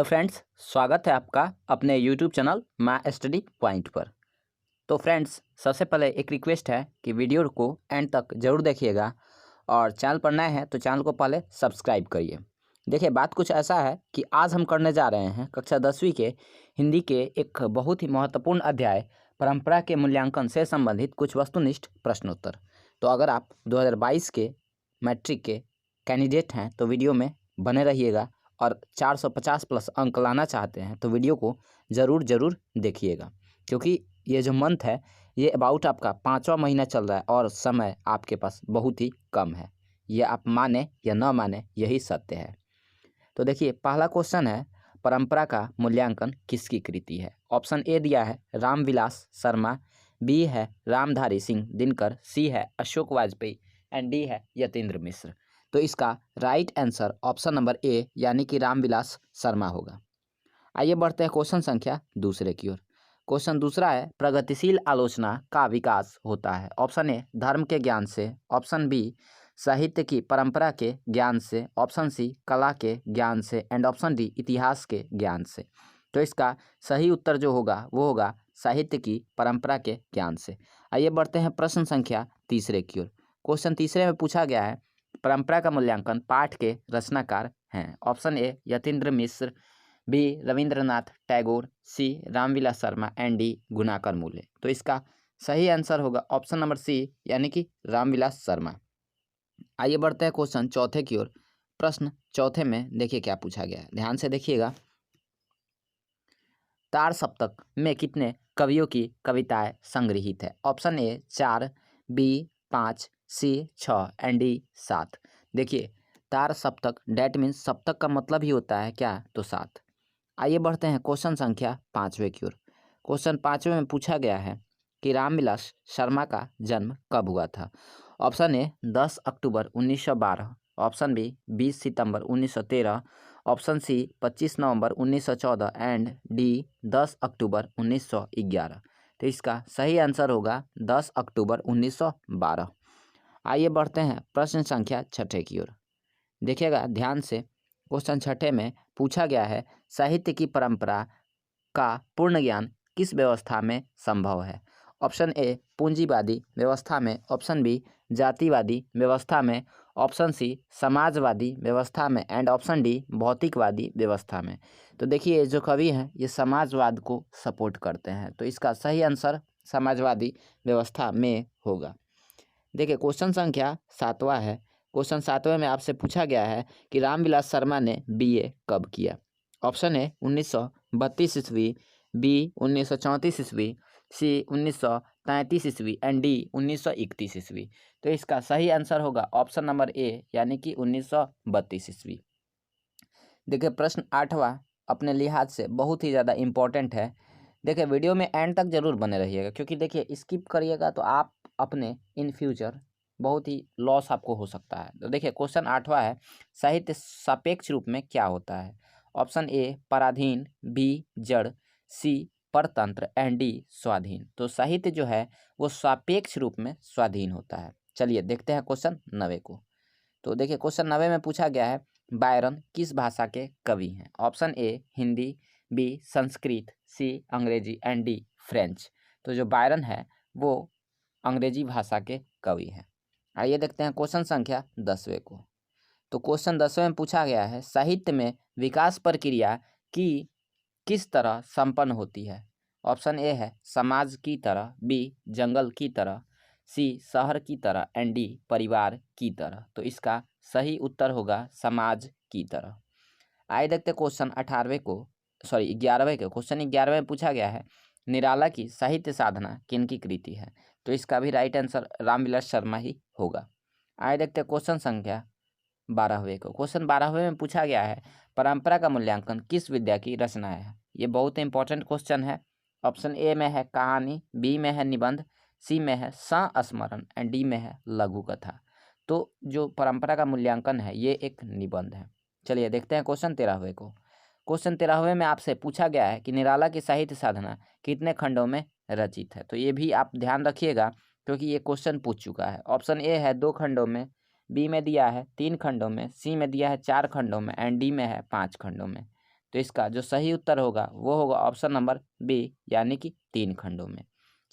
Friends, स्वागत है आपका अपने YouTube channel my study point पर। तो फ्रेंड्स, सबसे पहले एक रिक्वेस्ट है कि वीडियो को एंड तक ज़रूर देखिएगा और चैनल पर नए हैं तो चैनल को पहले सब्सक्राइब करिए। देखिए, बात कुछ ऐसा है कि आज हम करने जा रहे हैं कक्षा 10वीं के हिंदी के एक बहुत ही महत्वपूर्ण अध्याय परंपरा के मूल्यांकन से संबंधित कुछ वस्तुनिष्ठ प्रश्नोत्तर। तो अगर आप 2022 के मैट्रिक के कैंडिडेट हैं तो वीडियो में बने रहिएगा और 450 प्लस अंक लाना चाहते हैं तो वीडियो को ज़रूर देखिएगा, क्योंकि ये जो मंथ है ये अबाउट आपका 5वां महीना चल रहा है और समय आपके पास बहुत ही कम है। ये आप माने या न माने, यही सत्य है। तो देखिए, पहला क्वेश्चन है, परंपरा का मूल्यांकन किसकी कृति है। ऑप्शन ए दिया है रामविलास शर्मा, बी है रामधारी सिंह दिनकर, सी है अशोक वाजपेयी एंड डी है यतीन्द्र मिश्र। तो इसका राइट आंसर ऑप्शन नंबर ए यानी कि रामविलास शर्मा होगा। आइए बढ़ते हैं क्वेश्चन संख्या दूसरे की ओर। क्वेश्चन दूसरा है, प्रगतिशील आलोचना का विकास होता है। ऑप्शन ए धर्म के ज्ञान से, ऑप्शन बी साहित्य की परंपरा के ज्ञान से, ऑप्शन सी कला के ज्ञान से एंड ऑप्शन डी इतिहास के ज्ञान से। तो इसका सही उत्तर जो होगा वो होगा साहित्य की परंपरा के ज्ञान से। आइए बढ़ते हैं प्रश्न संख्या तीसरे की ओर। क्वेश्चन तीसरे में पूछा गया है, परंपरा का मूल्यांकन पाठ के रचनाकार हैं। Option A Yatindra Mishra, B Rabindranath Tagore, C Ramvilas Sharma and D Gunakar Muley. तो इसका सही आंसर होगा ऑप्शन नंबर सी यानी कि रामविलास शर्मा। आइए बढ़ते हैं क्वेश्चन चौथे की ओर। प्रश्न चौथे में देखिए क्या पूछा गया है, ध्यान से देखिएगा। तार सप्तक में कितने कवियों की कविताएं संग्रहित है। Option A 4, B 5, C 6 and D 7। देखिए, तार सप्तक डैट मीन्स सप्तक का मतलब ही होता है क्या, तो 7। आइए बढ़ते हैं क्वेश्चन संख्या पाँचवें की ओर। क्वेश्चन पाँचवें में पूछा गया है कि रामविलास शर्मा का जन्म कब हुआ था। ऑप्शन ए 10 अक्टूबर 1912, ऑप्शन बी 20 सितंबर 1913, ऑप्शन सी 25 नवंबर 1914 एंड डी 10 अक्टूबर 1911। तो इसका सही आंसर होगा 10 अक्टूबर 1912। आइए बढ़ते हैं प्रश्न संख्या छठे की ओर। देखिएगा ध्यान से, क्वेश्चन छठे में पूछा गया है, साहित्य की परंपरा का पूर्ण ज्ञान किस व्यवस्था में संभव है। ऑप्शन ए पूंजीवादी व्यवस्था में, ऑप्शन बी जातिवादी व्यवस्था में, ऑप्शन सी समाजवादी व्यवस्था में एंड ऑप्शन डी भौतिकवादी व्यवस्था में। तो देखिए, जो कवि हैं ये समाजवाद को सपोर्ट करते हैं, तो इसका सही आंसर समाजवादी व्यवस्था में होगा। देखिए, क्वेश्चन संख्या सातवां है। क्वेश्चन सातवें में आपसे पूछा गया है कि रामविलास शर्मा ने बीए कब किया। ऑप्शन ए 1932 ईस्वी, बी 1934 ईस्वी, सी 1933 ईस्वी एंड डी 1931 ईस्वी। तो इसका सही आंसर होगा ऑप्शन नंबर ए यानी कि 1932 ईस्वी। देखिए, प्रश्न आठवां अपने लिहाज से बहुत ही ज़्यादा इम्पोर्टेंट है। देखिए, वीडियो में एंड तक जरूर बने रहिएगा, क्योंकि देखिए स्किप करिएगा तो आप अपने इन फ्यूचर बहुत ही लॉस आपको हो सकता है। तो देखिए, क्वेश्चन आठवां है, साहित्य सापेक्ष रूप में क्या होता है। ऑप्शन ए पराधीन, बी जड़, सी परतंत्र एंड डी स्वाधीन। तो साहित्य जो है वो सापेक्ष रूप में स्वाधीन होता है। चलिए देखते हैं क्वेश्चन 9 को। तो देखिए, क्वेश्चन 9 में पूछा गया है, बायरन किस भाषा के कवि हैं। Option A Hindi, B Sanskrit, C Angrezi and D French. तो जो बायरन है वो अंग्रेजी भाषा के कवि हैं। आइए देखते हैं क्वेश्चन संख्या 10वें को। तो क्वेश्चन 10वें में पूछा गया है, साहित्य में विकास प्रक्रिया की किस तरह संपन्न होती है। ऑप्शन ए है समाज की तरह, बी जंगल की तरह, सी शहर की तरह एंड डी परिवार की तरह। तो इसका सही उत्तर होगा समाज की तरह। आइए देखते क्वेश्चन 11वें के। क्वेश्चन 11वें में पूछा गया है, निराला की साहित्य साधना किनकी कृति है। तो इसका भी राइट आंसर रामविलास शर्मा ही होगा। आइए देखते क्वेश्चन संख्या 12वें को। क्वेश्चन 12वें में पूछा गया है, परंपरा का मूल्यांकन किस विद्या की रचना है। ये बहुत इंपॉर्टेंट क्वेश्चन है। ऑप्शन ए में है कहानी, बी में है निबंध, सी में है संस्मरण एंड डी में है लघु कथा। तो जो परंपरा का मूल्यांकन है ये एक निबंध है। चलिए देखते हैं क्वेश्चन 13वें को। क्वेश्चन 13वें में आपसे पूछा गया है कि निराला की साहित्य साधना कितने खंडों में रचित है। तो ये भी आप ध्यान रखिएगा, क्योंकि ये क्वेश्चन पूछ चुका है। ऑप्शन ए है 2 खंडों में, बी में दिया है 3 खंडों में, सी में दिया है 4 खंडों में एंड डी में है 5 खंडों में। तो इसका जो सही उत्तर होगा वो होगा ऑप्शन नंबर बी, यानी कि 3 खंडों में।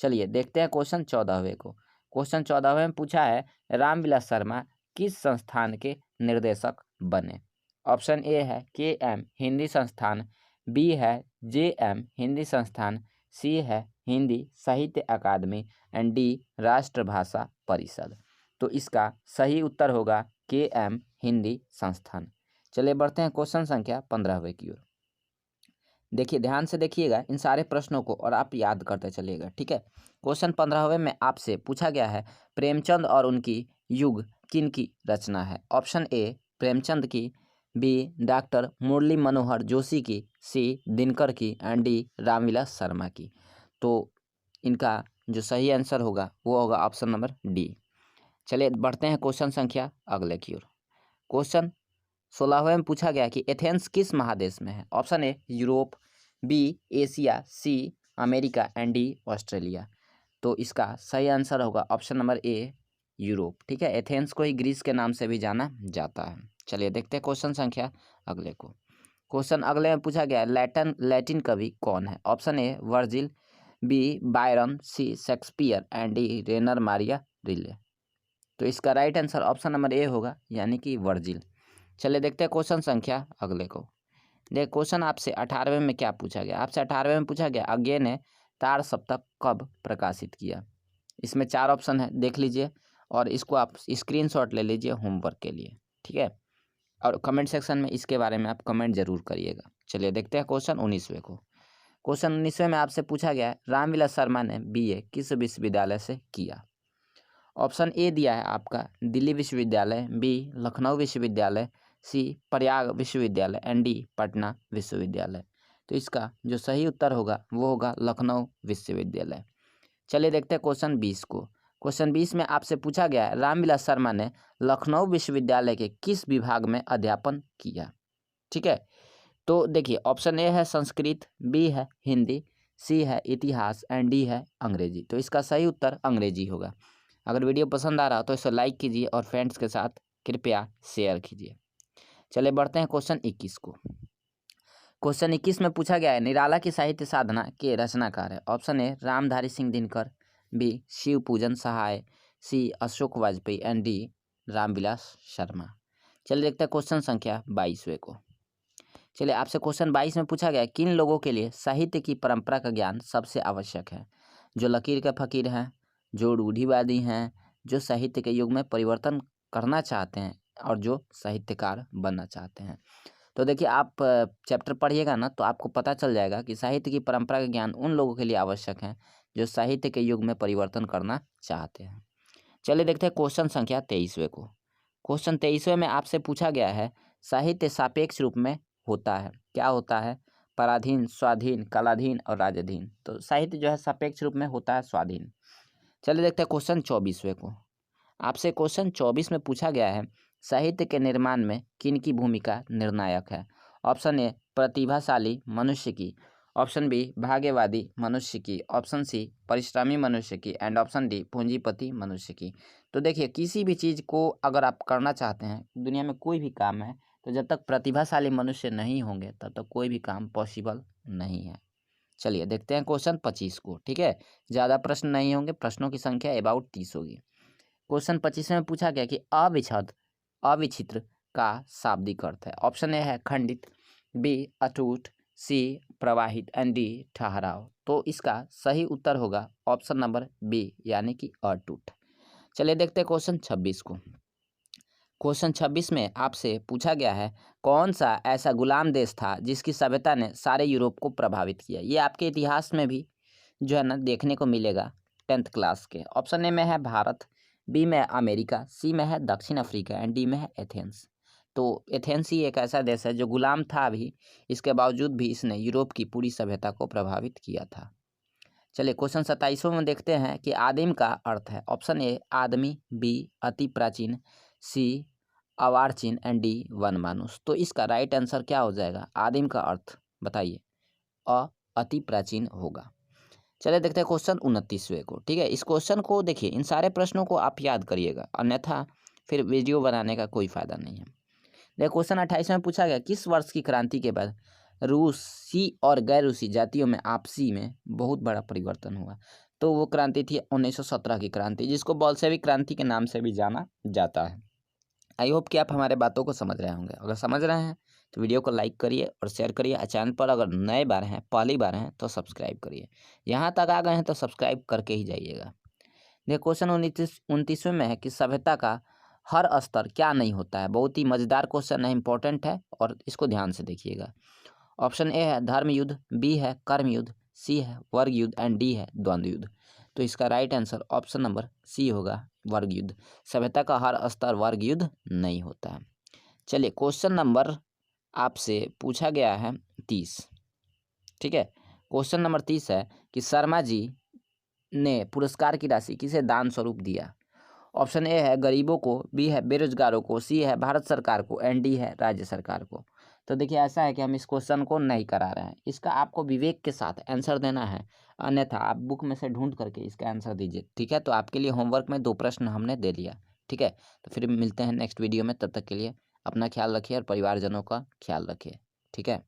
चलिए देखते हैं क्वेश्चन 14वें को। क्वेश्चन 14वें में पूछा है, रामविलास शर्मा किस संस्थान के निर्देशक बने? ऑप्शन ए है KM हिंदी संस्थान, बी है JM हिंदी संस्थान, सी है हिंदी साहित्य अकादमी एंड डी राष्ट्रभाषा परिषद। तो इसका सही उत्तर होगा KM हिंदी संस्थान। चलिए बढ़ते हैं क्वेश्चन संख्या 15वें की ओर। देखिए ध्यान से देखिएगा इन सारे प्रश्नों को और आप याद करते चलिएगा, ठीक है। क्वेश्चन 15वें में आपसे पूछा गया है, प्रेमचंद और उनकी युग किन की रचना है? ऑप्शन ए प्रेमचंद की, बी डॉक्टर मुरली मनोहर जोशी की, सी दिनकर की एंड डी रामविलास शर्मा की। तो इनका जो सही आंसर होगा वो होगा ऑप्शन नंबर डी। चलिए बढ़ते हैं क्वेश्चन संख्या अगले की ओर। क्वेश्चन 16वें में पूछा गया कि एथेंस किस महादेश में है? Option A Europe, B Asia, C America and D Australia. तो इसका सही आंसर होगा ऑप्शन नंबर ए यूरोप, ठीक है। एथेंस को ही ग्रीस के नाम से भी जाना जाता है। चलिए देखते हैं क्वेश्चन संख्या अगले को। क्वेश्चन अगले में पूछा गया लैटिन कवि कौन है? Option A Virgil, B Byron, C Shakespeare and D Rainer Maria Rilke. तो इसका right answer option number A होगा, यानी कि वर्जिल। चलिए देखते हैं क्वेश्चन संख्या अगले को। देख क्वेश्चन आपसे 18वें में क्या पूछा गया? आपसे 18वें में पूछा गया अज्ञे ने तार सप्तक कब प्रकाशित किया? इसमें 4 ऑप्शन है, देख लीजिए और इसको आप स्क्रीनशॉट ले लीजिए होमवर्क के लिए, ठीक है। और कमेंट सेक्शन में इसके बारे में आप कमेंट जरूर करिएगा। चलिए देखते हैं क्वेश्चन 19वें को। क्वेश्चन 19वें में आपसे पूछा गया है, रामविलास शर्मा ने BA किस विश्वविद्यालय से किया? ऑप्शन ए दिया है आपका दिल्ली विश्वविद्यालय, बी लखनऊ विश्वविद्यालय, सी प्रयाग विश्वविद्यालय एंड डी पटना विश्वविद्यालय। तो इसका जो सही उत्तर होगा वो होगा लखनऊ विश्वविद्यालय। चलिए देखते हैं क्वेश्चन 20 को। क्वेश्चन 20 में आपसे पूछा गया है, रामविलास शर्मा ने लखनऊ विश्वविद्यालय के किस विभाग में अध्यापन किया? ठीक है, तो देखिए ऑप्शन ए है संस्कृत, बी है हिंदी, सी है इतिहास एंड डी है अंग्रेजी। तो इसका सही उत्तर अंग्रेजी होगा। अगर वीडियो पसंद आ रहा हो तो इसे लाइक कीजिए और फ्रेंड्स के साथ कृपया शेयर कीजिए। चलिए बढ़ते हैं क्वेश्चन 21 को। क्वेश्चन 21 में पूछा गया है, निराला की साहित्य साधना के रचनाकार है? Option A Ramdhari Singh Dinkar, B Shiv Pujan Sahay, C Ashok Vajpeyi and D Ramvilas Sharma. चलिए देखते हैं क्वेश्चन संख्या 22वें को। चलिए आपसे क्वेश्चन 22 में पूछा गया, किन लोगों के लिए साहित्य की परंपरा का ज्ञान सबसे आवश्यक है? जो लकीर के फकीर हैं, जो रूढ़िवादी हैं, जो साहित्य के युग में परिवर्तन करना चाहते हैं और जो साहित्यकार बनना चाहते हैं। तो देखिए आप चैप्टर पढ़िएगा ना तो आपको पता चल जाएगा कि साहित्य की परंपरा का ज्ञान उन लोगों के लिए आवश्यक है जो साहित्य के युग में परिवर्तन करना चाहते हैं। चलिए देखते हैं क्वेश्चन संख्या 23वें को। क्वेश्चन 23वें में आपसे पूछा गया है, साहित्य सापेक्ष रूप में होता है, क्या होता है? पराधीन, स्वाधीन, कलाधीन और राजाधीन। तो साहित्य जो है सापेक्ष रूप में होता है स्वाधीन। चलिए देखते हैं क्वेश्चन 24वें को। आपसे क्वेश्चन 24 में पूछा गया है, साहित्य के निर्माण में किन की भूमिका निर्णायक है? ऑप्शन ए प्रतिभाशाली मनुष्य की, ऑप्शन बी भाग्यवादी मनुष्य की, ऑप्शन सी परिश्रमी मनुष्य की एंड ऑप्शन डी पूंजीपति मनुष्य की। तो देखिए किसी भी चीज़ को अगर आप करना चाहते हैं, दुनिया में कोई भी काम है, तो जब तक प्रतिभाशाली मनुष्य नहीं होंगे तब तक कोई भी काम पॉसिबल नहीं है। चलिए देखते हैं क्वेश्चन 25 को, ठीक है। ज़्यादा प्रश्न नहीं होंगे, प्रश्नों की संख्या अबाउट 30 होगी। क्वेश्चन 25 में पूछा गया कि अविच्छिन्न का शाब्दिक अर्थ है? ऑप्शन ए है खंडित, बी अटूट, सी प्रवाहित एंड डी ठहराव। तो इसका सही उत्तर होगा ऑप्शन नंबर बी, यानी कि अटूट। चलिए देखते हैं क्वेश्चन 26 को। क्वेश्चन 26 में आपसे पूछा गया है, कौन सा ऐसा गुलाम देश था जिसकी सभ्यता ने सारे यूरोप को प्रभावित किया? ये आपके इतिहास में भी जो है ना देखने को मिलेगा 10th क्लास के। ऑप्शन ए में है भारत, बी में अमेरिका, सी में है दक्षिण अफ्रीका एंड डी में है एथेंस। तो एथेंस ही एक ऐसा देश है जो गुलाम था अभी, इसके बावजूद भी इसने यूरोप की पूरी सभ्यता को प्रभावित किया था। चलिए क्वेश्चन 27 में देखते हैं कि आदिम का अर्थ है? ऑप्शन ए आदमी, बी अति प्राचीन, सी अर्वाचीन एंड डी वनमानुष। तो इसका राइट आंसर क्या हो जाएगा? आदिम का अर्थ बताइए, अति प्राचीन होगा। चलिए देखते हैं क्वेश्चन 29वें को, ठीक है। इस क्वेश्चन को देखिए, इन सारे प्रश्नों को आप याद करिएगा, अन्यथा फिर वीडियो बनाने का कोई फायदा नहीं है। देखिए क्वेश्चन 28 में पूछा गया, किस वर्ष की क्रांति के बाद रूसी और गैर रूसी जातियों में आपसी में बहुत बड़ा परिवर्तन हुआ। तो वो क्रांति थी 1917 की क्रांति, जिसको बोल्शेविक क्रांति के नाम से भी जाना जाता है। आई होप कि आप हमारे बातों को समझ रहे होंगे। अगर समझ रहे हैं तो वीडियो को लाइक करिए और शेयर करिए। चैनल पर अगर नए बार हैं, पहली बार हैं, तो सब्सक्राइब करिए। यहाँ तक आ गए हैं तो सब्सक्राइब करके ही जाइएगा। देखिए क्वेश्चन 29वें में है कि सभ्यता का हर स्तर क्या नहीं होता है। बहुत ही मज़ेदार क्वेश्चन है, इंपॉर्टेंट है और इसको ध्यान से देखिएगा। ऑप्शन ए है धर्म युद्ध, बी है कर्म युद्ध, सी है वर्ग युद्ध एंड डी है द्वंद्व युद्ध। तो इसका right answer option number C होगा, वर्ग युद्ध। सभ्यता का हर स्तर वर्ग युद्ध नहीं होता है। चलिए क्वेश्चन नंबर आपसे पूछा गया है 30। ठीक है, क्वेश्चन नंबर 30 है कि शर्मा जी ने पुरस्कार की राशि किसे दान स्वरूप दिया। ऑप्शन ए है गरीबों को, बी है बेरोजगारों को, सी है भारत सरकार को एंड डी है राज्य सरकार को। तो देखिए ऐसा है कि हम इस क्वेश्चन को नहीं करा रहे हैं, इसका आपको विवेक के साथ आंसर देना है, अन्यथा आप बुक में से ढूंढ करके इसका आंसर दीजिए। ठीक है, तो आपके लिए होमवर्क में 2 प्रश्न हमने दे लिया। ठीक है, तो फिर मिलते हैं नेक्स्ट वीडियो में। तब तक के लिए अपना ख्याल रखिए और परिवारजनों का ख्याल रखिए। ठीक है।